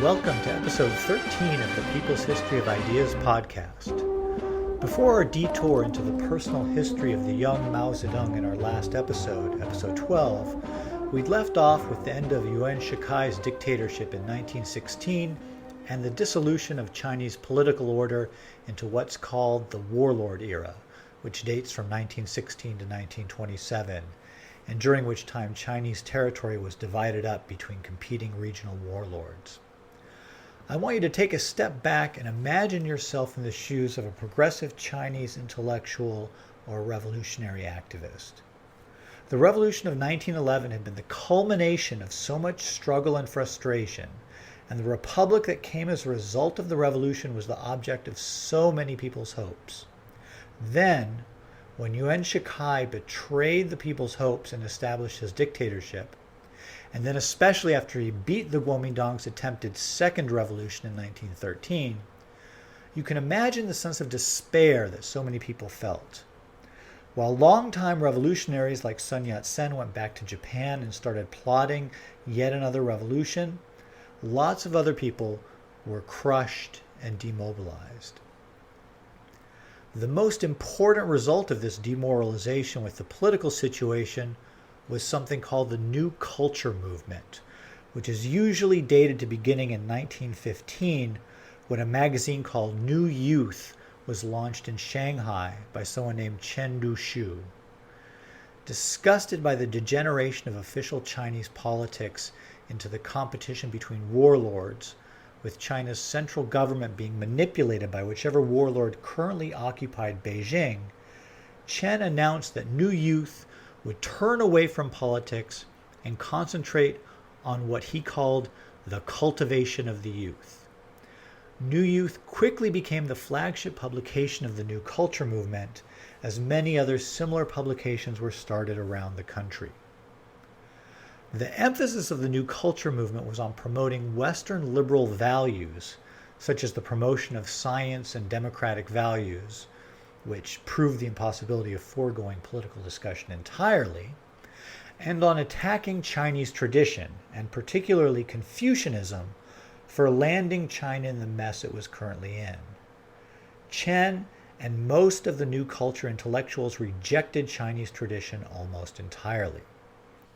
Welcome to episode 13 of the People's History of Ideas podcast. Before our detour into the personal history of the young Mao Zedong in our last episode, episode 12, we'd left off with the end of Yuan Shikai's dictatorship in 1916 and the dissolution of Chinese political order into what's called the warlord era, which dates from 1916 to 1927, and during which time Chinese territory was divided up between competing regional warlords. I want you to take a step back and imagine yourself in the shoes of a progressive Chinese intellectual or revolutionary activist. The revolution of 1911 had been the culmination of so much struggle and frustration, and the republic that came as a result of the revolution was the object of so many people's hopes. Then, when Yuan Shikai betrayed the people's hopes and established his dictatorship, and then especially after he beat the Guomindang's attempted second revolution in 1913, you can imagine the sense of despair that so many people felt. While longtime revolutionaries like Sun Yat-sen went back to Japan and started plotting yet another revolution, lots of other people were crushed and demobilized. The most important result of this demoralization with the political situation was something called the New Culture Movement, which is usually dated to beginning in 1915 when a magazine called New Youth was launched in Shanghai by someone named Chen Duxiu. Disgusted by the degeneration of official Chinese politics into the competition between warlords, with China's central government being manipulated by whichever warlord currently occupied Beijing, Chen announced that New Youth would turn away from politics and concentrate on what he called the cultivation of the youth. New Youth quickly became the flagship publication of the New Culture Movement, as many other similar publications were started around the country. The emphasis of the New Culture Movement was on promoting Western liberal values, such as the promotion of science and democratic values, which proved the impossibility of foregoing political discussion entirely, and on attacking Chinese tradition, and particularly Confucianism, for landing China in the mess it was currently in. Chen and most of the New Culture intellectuals rejected Chinese tradition almost entirely.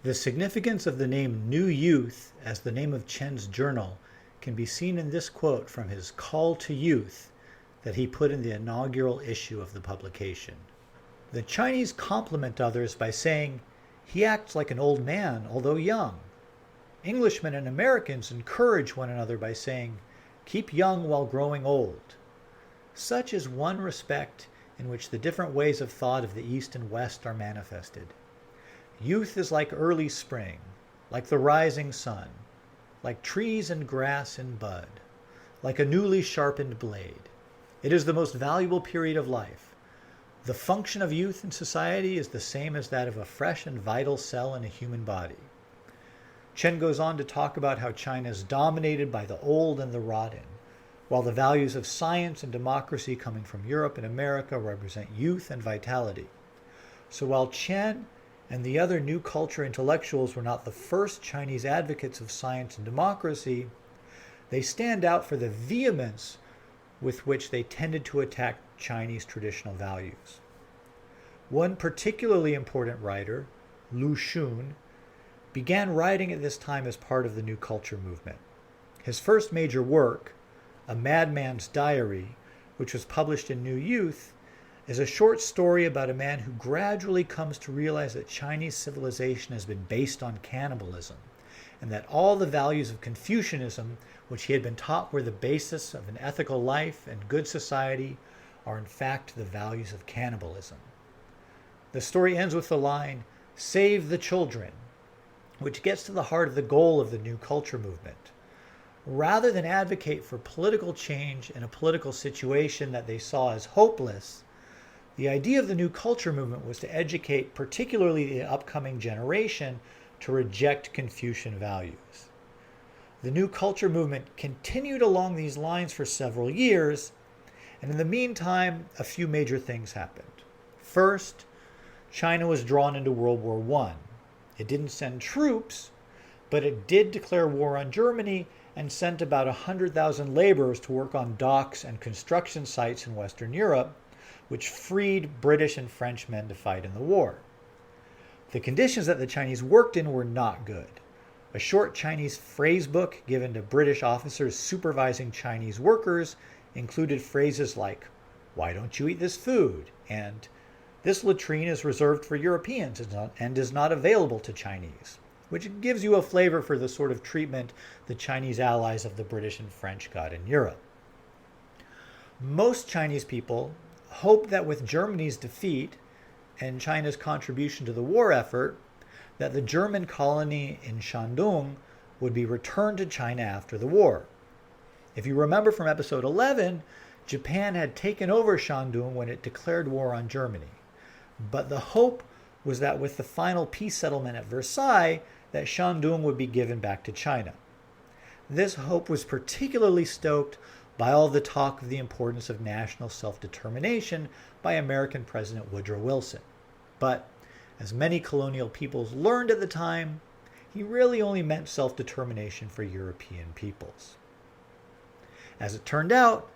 The significance of the name New Youth as the name of Chen's journal can be seen in this quote from his Call to Youth that he put in the inaugural issue of the publication. The Chinese compliment others by saying, "He acts like an old man, although young." Englishmen and Americans encourage one another by saying, "Keep young while growing old." Such is one respect in which the different ways of thought of the East and West are manifested. Youth is like early spring, like the rising sun, like trees and grass in bud, like a newly sharpened blade. It is the most valuable period of life. The function of youth in society is the same as that of a fresh and vital cell in a human body. Chen goes on to talk about how China is dominated by the old and the rotten, while the values of science and democracy coming from Europe and America represent youth and vitality. So while Chen and the other New Culture intellectuals were not the first Chinese advocates of science and democracy, they stand out for the vehemence with which they tended to attack Chinese traditional values. One particularly important writer, Lu Xun, began writing at this time as part of the New Culture movement. His first major work, A Madman's Diary, which was published in New Youth, is a short story about a man who gradually comes to realize that Chinese civilization has been based on cannibalism, and that all the values of Confucianism, which he had been taught were the basis of an ethical life and good society, are in fact the values of cannibalism. The story ends with the line, "Save the children," which gets to the heart of the goal of the New Culture movement. Rather than advocate for political change in a political situation that they saw as hopeless, the idea of the New Culture movement was to educate particularly the upcoming generation to reject Confucian values. The New Culture movement continued along these lines for several years, and in the meantime, a few major things happened. First, China was drawn into World War I. It didn't send troops, but it did declare war on Germany and sent about 100,000 laborers to work on docks and construction sites in Western Europe, which freed British and French men to fight in the war. The conditions that the Chinese worked in were not good. A short Chinese phrase book given to British officers supervising Chinese workers included phrases like, "Why don't you eat this food?" and "This latrine is reserved for Europeans and is not available to Chinese," which gives you a flavor for the sort of treatment the Chinese allies of the British and French got in Europe. Most Chinese people hoped that with Germany's defeat and China's contribution to the war effort, that the German colony in Shandong would be returned to China after the war. If you remember from episode 11, Japan had taken over Shandong when it declared war on Germany. But the hope was that with the final peace settlement at Versailles, that Shandong would be given back to China. This hope was particularly stoked by all the talk of the importance of national self-determination by American President Woodrow Wilson. But as many colonial peoples learned at the time, he really only meant self-determination for European peoples. As it turned out,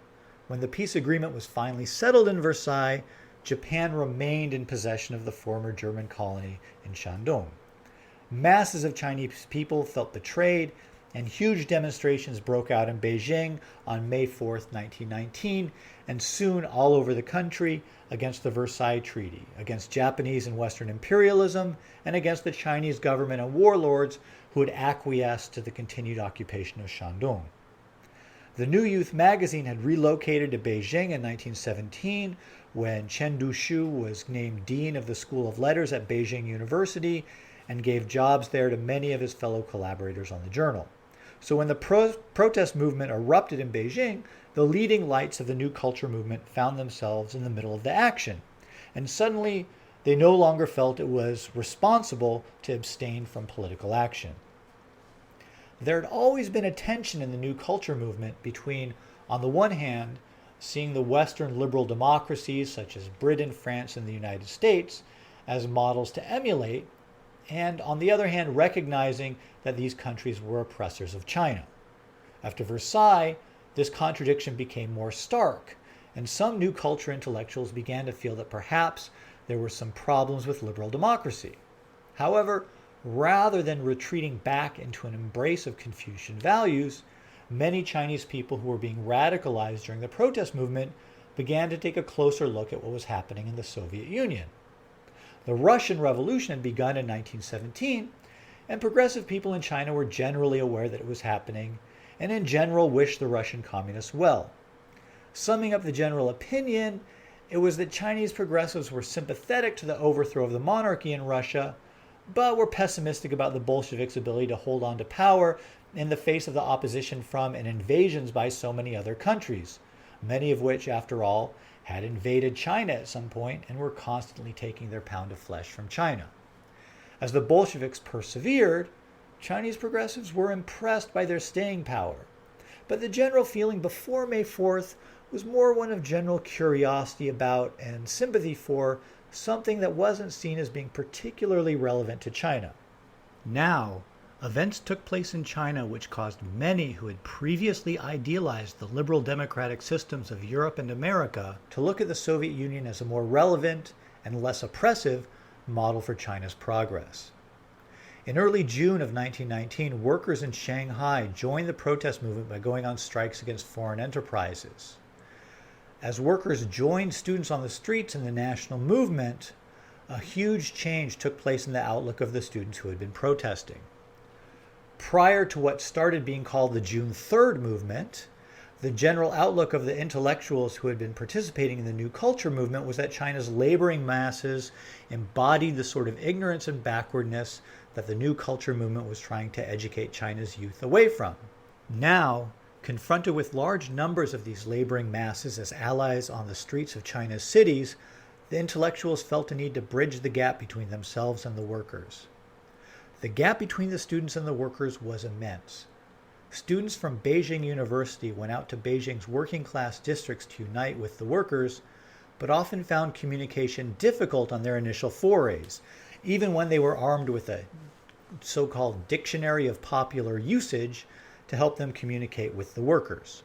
when the peace agreement was finally settled in Versailles, Japan remained in possession of the former German colony in Shandong. Masses of Chinese people felt betrayed, and huge demonstrations broke out in Beijing on May 4th, 1919, and soon all over the country against the Versailles Treaty, against Japanese and Western imperialism, and against the Chinese government and warlords who had acquiesced to the continued occupation of Shandong. The New Youth magazine had relocated to Beijing in 1917 when Chen Duxiu was named Dean of the School of Letters at Beijing University and gave jobs there to many of his fellow collaborators on the journal. So when the protest movement erupted in Beijing, the leading lights of the new culture movement found themselves in the middle of the action. And suddenly, they no longer felt it was responsible to abstain from political action. There had always been a tension in the new culture movement between, on the one hand, seeing the Western liberal democracies such as Britain, France, and the United States as models to emulate, and on the other hand, recognizing that these countries were oppressors of China. After Versailles, this contradiction became more stark, and some new culture intellectuals began to feel that perhaps there were some problems with liberal democracy. However, rather than retreating back into an embrace of Confucian values, many Chinese people who were being radicalized during the protest movement began to take a closer look at what was happening in the Soviet Union. The Russian Revolution had begun in 1917, and progressive people in China were generally aware that it was happening, and in general wished the Russian communists well. Summing up the general opinion, it was that Chinese progressives were sympathetic to the overthrow of the monarchy in Russia, but were pessimistic about the Bolsheviks' ability to hold on to power in the face of the opposition from and invasions by so many other countries, many of which, after all, had invaded China at some point and were constantly taking their pound of flesh from China. As the Bolsheviks persevered, Chinese progressives were impressed by their staying power. But the general feeling before May 4th was more one of general curiosity about and sympathy for something that wasn't seen as being particularly relevant to China. Now, events took place in China which caused many who had previously idealized the liberal democratic systems of Europe and America to look at the Soviet Union as a more relevant and less oppressive model for China's progress. In early June of 1919, workers in Shanghai joined the protest movement by going on strikes against foreign enterprises. As workers joined students on the streets in the national movement, a huge change took place in the outlook of the students who had been protesting. Prior to what started being called the June 3rd movement, the general outlook of the intellectuals who had been participating in the new culture movement was that China's laboring masses embodied the sort of ignorance and backwardness that the new culture movement was trying to educate China's youth away from. Now, confronted with large numbers of these laboring masses as allies on the streets of China's cities, the intellectuals felt a need to bridge the gap between themselves and the workers. The gap between the students and the workers was immense. Students from Beijing University went out to Beijing's working class districts to unite with the workers, but often found communication difficult on their initial forays, even when they were armed with a so-called dictionary of popular usage to help them communicate with the workers.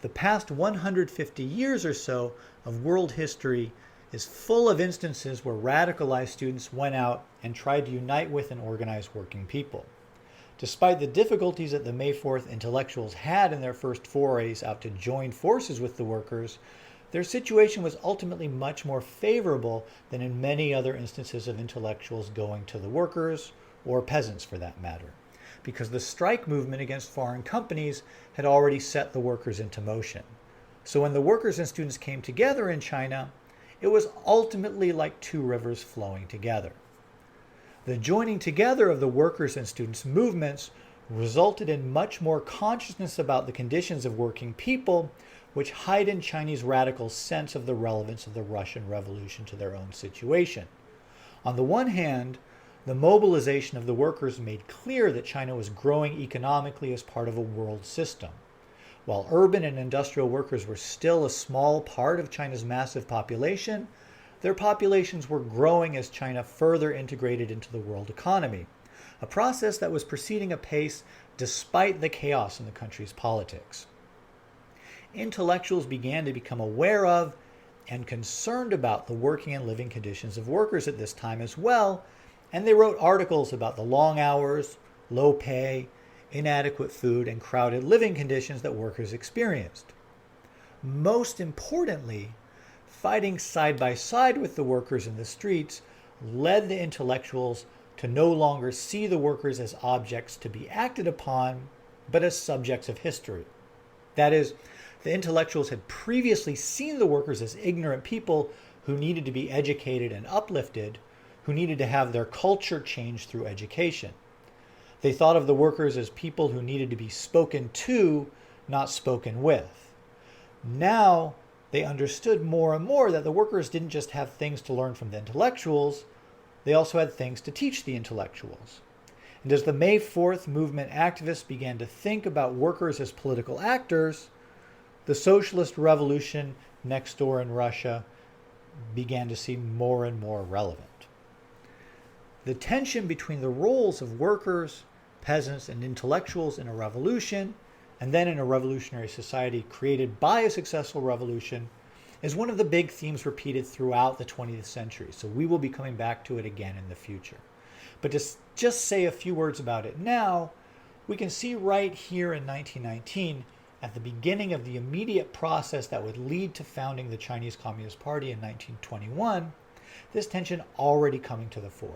The past 150 years or so of world history is full of instances where radicalized students went out and tried to unite with and organize working people. Despite the difficulties that the May 4th intellectuals had in their first forays out to join forces with the workers, their situation was ultimately much more favorable than in many other instances of intellectuals going to the workers, or peasants for that matter, because the strike movement against foreign companies had already set the workers into motion. So when the workers and students came together in China, it was ultimately like two rivers flowing together. The joining together of the workers and students' movements resulted in much more consciousness about the conditions of working people, which heightened Chinese radicals' sense of the relevance of the Russian Revolution to their own situation. On the one hand, the mobilization of the workers made clear that China was growing economically as part of a world system. While urban and industrial workers were still a small part of China's massive population, their populations were growing as China further integrated into the world economy, a process that was proceeding apace despite the chaos in the country's politics. Intellectuals began to become aware of and concerned about the working and living conditions of workers at this time as well, and they wrote articles about the long hours, low pay, inadequate food, and crowded living conditions that workers experienced. Most importantly, fighting side by side with the workers in the streets led the intellectuals to no longer see the workers as objects to be acted upon, but as subjects of history. That is, the intellectuals had previously seen the workers as ignorant people who needed to be educated and uplifted, who needed to have their culture changed through education. They thought of the workers as people who needed to be spoken to, not spoken with. Now, they understood more and more that the workers didn't just have things to learn from the intellectuals, they also had things to teach the intellectuals. And as the May 4th movement activists began to think about workers as political actors, the socialist revolution next door in Russia began to seem more and more relevant. The tension between the roles of workers, peasants, and intellectuals in a revolution, and then in a revolutionary society created by a successful revolution, is one of the big themes repeated throughout the 20th century, so we will be coming back to it again in the future. But to just say a few words about it now, we can see right here in 1919, at the beginning of the immediate process that would lead to founding the Chinese Communist Party in 1921, this tension already coming to the fore.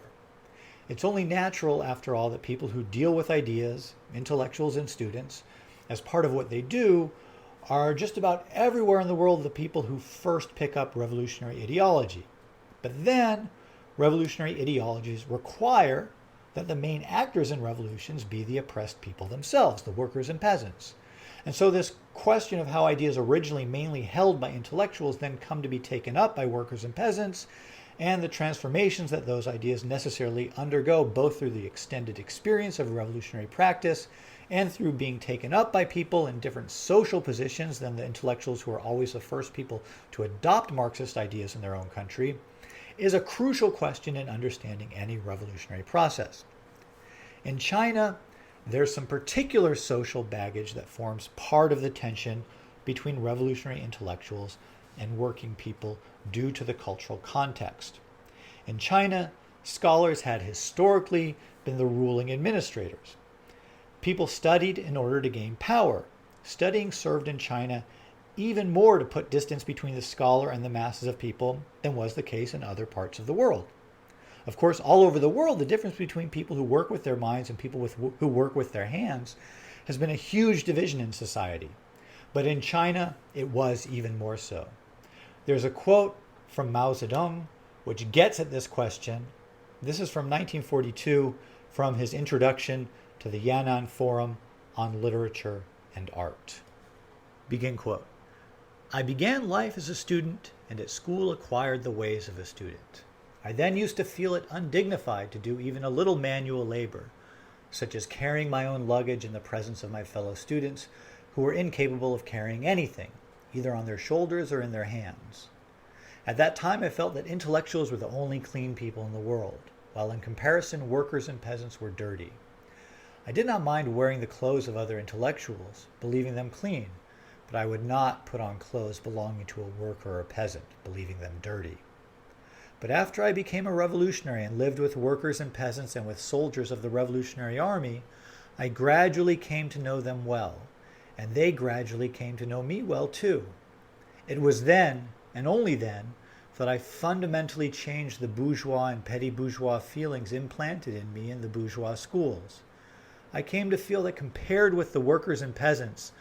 It's only natural, after all, that people who deal with ideas, intellectuals and students, as part of what they do, are just about everywhere in the world the people who first pick up revolutionary ideology. But then, revolutionary ideologies require that the main actors in revolutions be the oppressed people themselves, the workers and peasants. And so this question of how ideas originally mainly held by intellectuals then come to be taken up by workers and peasants, and the transformations that those ideas necessarily undergo, both through the extended experience of revolutionary practice and through being taken up by people in different social positions than the intellectuals who are always the first people to adopt Marxist ideas in their own country, is a crucial question in understanding any revolutionary process. In China, there's some particular social baggage that forms part of the tension between revolutionary intellectuals and working people due to the cultural context. In China, scholars had historically been the ruling administrators. People studied in order to gain power. Studying served in China even more to put distance between the scholar and the masses of people than was the case in other parts of the world. Of course, all over the world, the difference between people who work with their minds and people who work with their hands has been a huge division in society. But in China, it was even more so. There's a quote from Mao Zedong which gets at this question. This is from 1942, from his introduction to the Yan'an Forum on Literature and Art. Begin quote. I began life as a student and at school acquired the ways of a student. I then used to feel it undignified to do even a little manual labor, such as carrying my own luggage in the presence of my fellow students who were incapable of carrying anything, either on their shoulders or in their hands. At that time I felt that intellectuals were the only clean people in the world. while in comparison workers and peasants were dirty. I did not mind wearing the clothes of other intellectuals, believing them clean, but I would not put on clothes belonging to a worker or a peasant, believing them dirty. But after I became a revolutionary and lived with workers and peasants and with soldiers of the Revolutionary Army, I gradually came to know them well, and they gradually came to know me well too. It was then, and only then, that I fundamentally changed the bourgeois and petty bourgeois feelings implanted in me in the bourgeois schools. I came to feel that compared with the workers and peasants,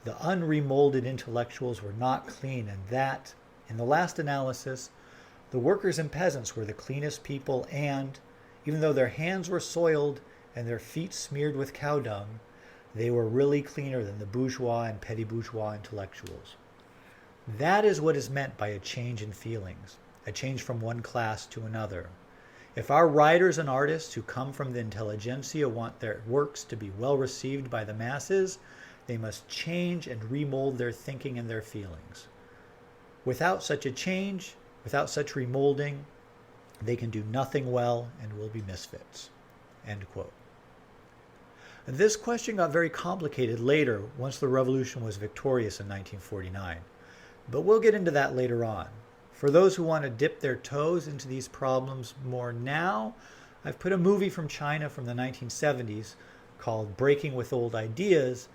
the unremolded intellectuals were not clean, and that, in the last analysis, the workers and peasants were the cleanest people, and, even though their hands were soiled and their feet smeared with cow dung, they were really cleaner than the bourgeois and petty bourgeois intellectuals. That is what is meant by a change in feelings, a change from one class to another. If our writers and artists who come from the intelligentsia want their works to be well received by the masses, they must change and remold their thinking and their feelings. Without such a change, without such remolding, they can do nothing well and will be misfits." End quote. This question got very complicated later once the revolution was victorious in 1949, but we'll get into that later on. For those who want to dip their toes into these problems more now, I've put a movie from China from the 1970s called Breaking with Old Ideas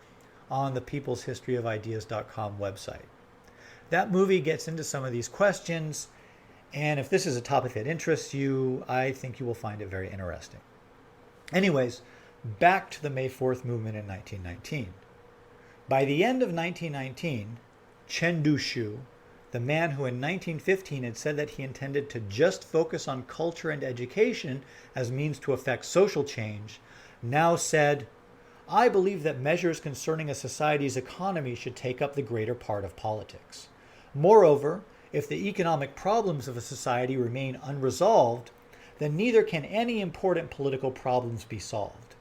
on the peopleshistoryofideas.com website. That movie gets into some of these questions, and if this is a topic that interests you, I think you will find it very interesting. Anyways, back to the May 4th movement in 1919. By the end of 1919, Chen Duxiu, the man who in 1915 had said that he intended to just focus on culture and education as means to effect social change, now said, "I believe that measures concerning a society's economy should take up the greater part of politics. Moreover, if the economic problems of a society remain unresolved, then neither can any important political problems be solved.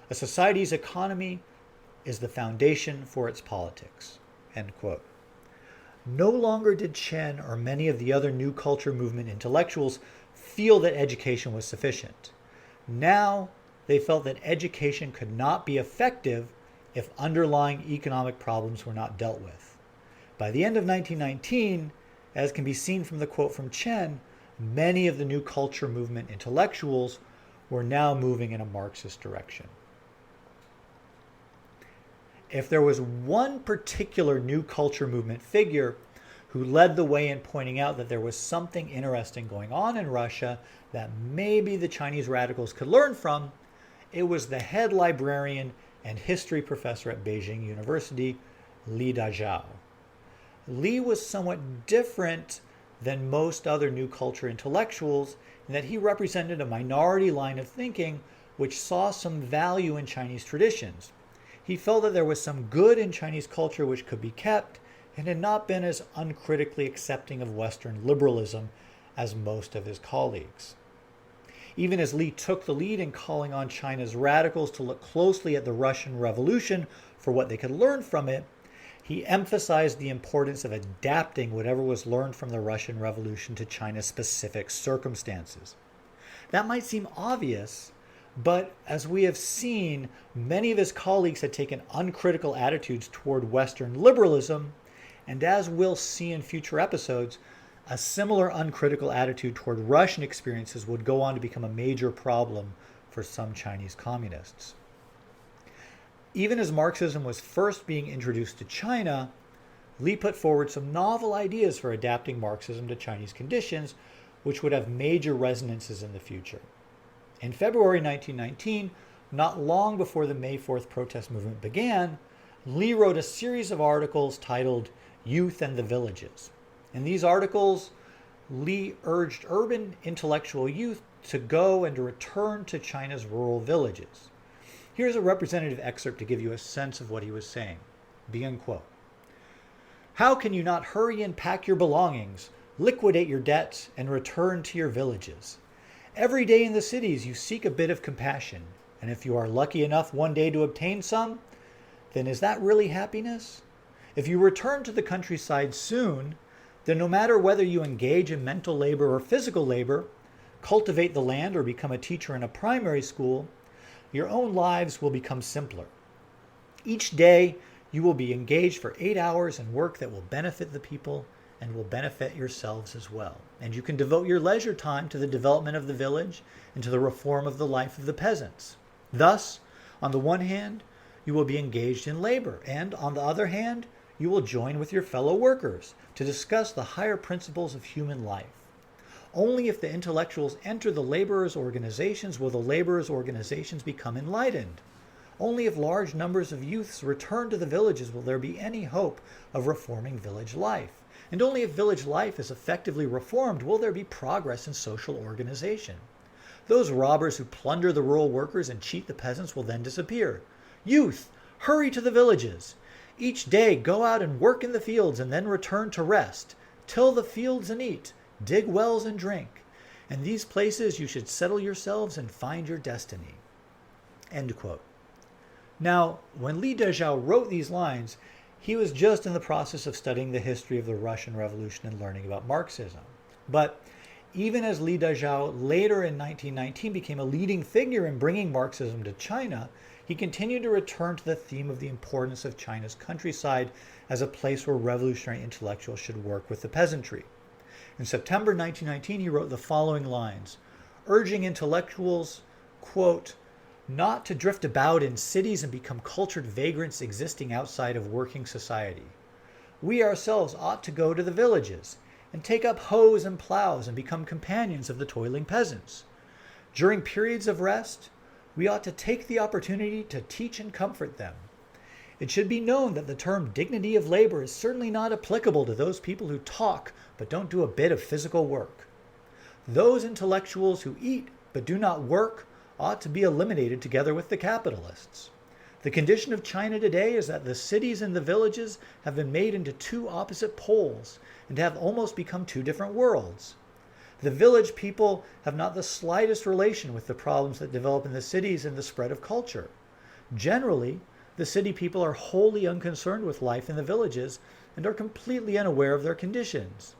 A society's economy is the foundation for its politics." End quote. No longer did Chen or many of the other New Culture movement intellectuals feel that education was sufficient. Now they felt that education could not be effective if underlying economic problems were not dealt with. By the end of 1919, as can be seen from the quote from Chen, many of the New Culture movement intellectuals were now moving in a Marxist direction. If there was one particular New Culture movement figure who led the way in pointing out that there was something interesting going on in Russia that maybe the Chinese radicals could learn from, it was the head librarian and history professor at Beijing University, Dazhao. Li was somewhat different than most other New Culture intellectuals in that he represented a minority line of thinking which saw some value in Chinese traditions. He felt that there was some good in Chinese culture which could be kept and had not been as uncritically accepting of Western liberalism as most of his colleagues. Even as Li took the lead in calling on China's radicals to look closely at the Russian Revolution for what they could learn from it, he emphasized the importance of adapting whatever was learned from the Russian Revolution to China's specific circumstances. That might seem obvious, but as we have seen, many of his colleagues had taken uncritical attitudes toward Western liberalism, and as we'll see in future episodes, a similar uncritical attitude toward Russian experiences would go on to become a major problem for some Chinese communists. Even as Marxism was first being introduced to China, Li put forward some novel ideas for adapting Marxism to Chinese conditions, which would have major resonances in the future. In February 1919, not long before the May 4th protest movement began, Li wrote a series of articles titled Youth and the Villages. In these articles, Li urged urban intellectual youth to go and to return to China's rural villages. Here's a representative excerpt to give you a sense of what he was saying. Begin quote. "How can you not hurry and pack your belongings, liquidate your debts, and return to your villages? Every day in the cities you seek a bit of compassion, and if you are lucky enough one day to obtain some, then is that really happiness? If you return to the countryside soon, then no matter whether you engage in mental labor or physical labor, cultivate the land, or become a teacher in a primary school, your own lives will become simpler. Each day, you will be engaged for 8 hours in work that will benefit the people and will benefit yourselves as well. And you can devote your leisure time to the development of the village and to the reform of the life of the peasants. Thus, on the one hand, you will be engaged in labor, and on the other hand, you will join with your fellow workers to discuss the higher principles of human life. Only if the intellectuals enter the laborers' organizations will the laborers' organizations become enlightened. Only if large numbers of youths return to the villages will there be any hope of reforming village life. And only if village life is effectively reformed will there be progress in social organization. Those robbers who plunder the rural workers and cheat the peasants will then disappear. Youth, hurry to the villages. Each day go out and work in the fields and then return to rest. Till the fields and eat, dig wells and drink. In these places you should settle yourselves and find your destiny. End quote. Now, when Li Dazhao wrote these lines, he was just in the process of studying the history of the Russian Revolution and learning about Marxism. But even as Li Dazhao later in 1919 became a leading figure in bringing Marxism to China, he continued to return to the theme of the importance of China's countryside as a place where revolutionary intellectuals should work with the peasantry. In September 1919, he wrote the following lines, urging intellectuals, quote, not to drift about in cities and become cultured vagrants existing outside of working society. We ourselves ought to go to the villages and take up hoes and plows and become companions of the toiling peasants. During periods of rest, we ought to take the opportunity to teach and comfort them. It should be known that the term dignity of labor is certainly not applicable to those people who talk but don't do a bit of physical work. Those intellectuals who eat but do not work ought to be eliminated together with the capitalists. The condition of China today is that the cities and the villages have been made into two opposite poles and have almost become two different worlds. The village people have not the slightest relation with the problems that develop in the cities and the spread of culture. Generally, the city people are wholly unconcerned with life in the villages and are completely unaware of their conditions.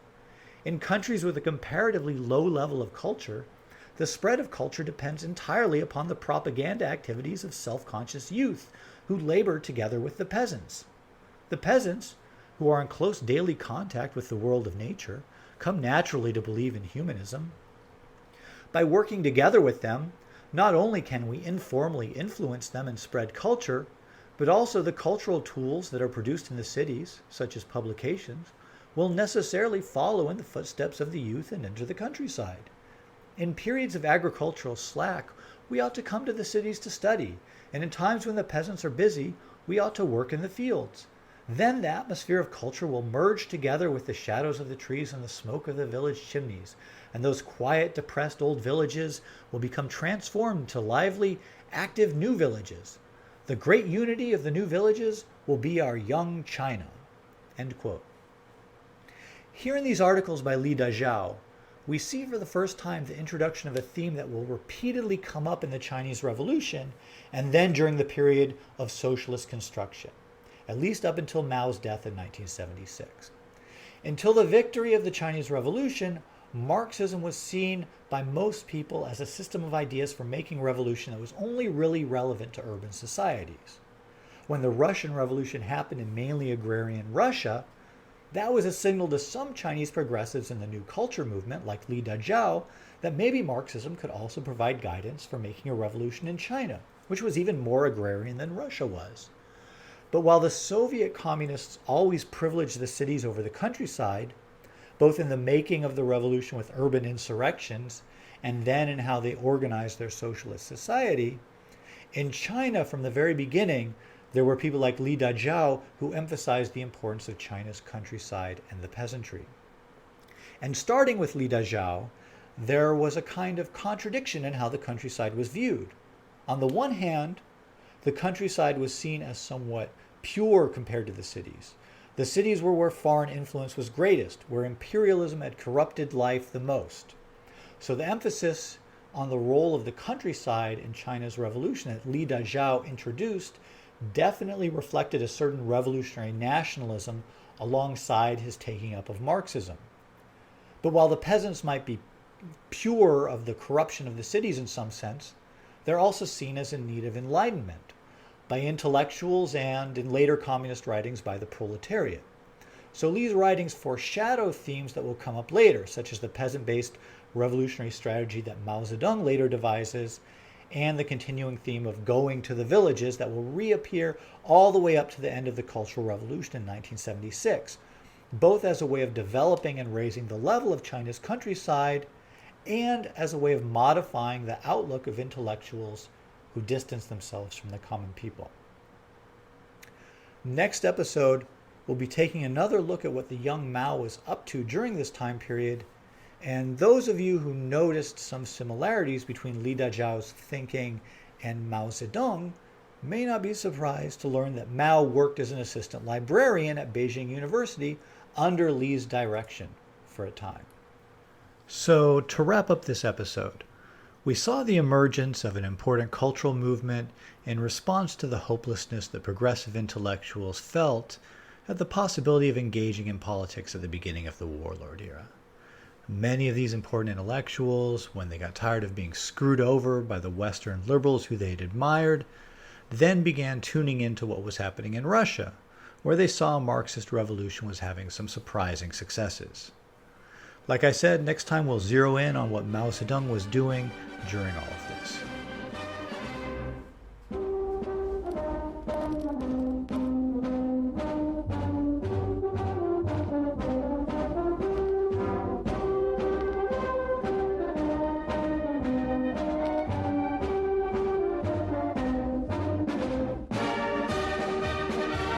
In countries with a comparatively low level of culture, the spread of culture depends entirely upon the propaganda activities of self-conscious youth who labor together with the peasants. The peasants, who are in close daily contact with the world of nature, come naturally to believe in humanism. By working together with them, not only can we informally influence them and spread culture, but also the cultural tools that are produced in the cities, such as publications, will necessarily follow in the footsteps of the youth and enter the countryside. In periods of agricultural slack, we ought to come to the cities to study, and in times when the peasants are busy, we ought to work in the fields. Then the atmosphere of culture will merge together with the shadows of the trees and the smoke of the village chimneys, and those quiet, depressed old villages will become transformed into lively, active new villages. The great unity of the new villages will be our young China. End quote. Here in these articles by Li Dazhao, we see for the first time the introduction of a theme that will repeatedly come up in the Chinese Revolution and then during the period of socialist construction, at least up until Mao's death in 1976. Until the victory of the Chinese Revolution, Marxism was seen by most people as a system of ideas for making revolution that was only really relevant to urban societies. When the Russian Revolution happened in mainly agrarian Russia, that was a signal to some Chinese progressives in the New Culture movement, like Li Dazhao, that maybe Marxism could also provide guidance for making a revolution in China, which was even more agrarian than Russia was. But while the Soviet communists always privileged the cities over the countryside, both in the making of the revolution with urban insurrections and then in how they organized their socialist society, in China from the very beginning, there were people like Li Dazhao who emphasized the importance of China's countryside and the peasantry. And starting with Li Dazhao, there was a kind of contradiction in how the countryside was viewed. On the one hand, the countryside was seen as somewhat pure compared to the cities. The cities were where foreign influence was greatest, where imperialism had corrupted life the most. So the emphasis on the role of the countryside in China's revolution that Li Dazhao introduced definitely reflected a certain revolutionary nationalism alongside his taking up of Marxism. But while the peasants might be pure of the corruption of the cities in some sense, they're also seen as in need of enlightenment by intellectuals and, in later communist writings, by the proletariat. So Li's writings foreshadow themes that will come up later, such as the peasant-based revolutionary strategy that Mao Zedong later devises, and the continuing theme of going to the villages that will reappear all the way up to the end of the Cultural Revolution in 1976, both as a way of developing and raising the level of China's countryside and as a way of modifying the outlook of intellectuals who distance themselves from the common people. Next episode, we'll be taking another look at what the young Mao was up to during this time period, and those of you who noticed some similarities between Li Dazhao's thinking and Mao Zedong may not be surprised to learn that Mao worked as an assistant librarian at Beijing University under Li's direction for a time. So, to wrap up this episode, we saw the emergence of an important cultural movement in response to the hopelessness that progressive intellectuals felt at the possibility of engaging in politics at the beginning of the warlord era. Many of these important intellectuals, when they got tired of being screwed over by the Western liberals who they had admired, then began tuning into what was happening in Russia, where they saw a Marxist revolution was having some surprising successes. Like I said, next time we'll zero in on what Mao Zedong was doing during all of this.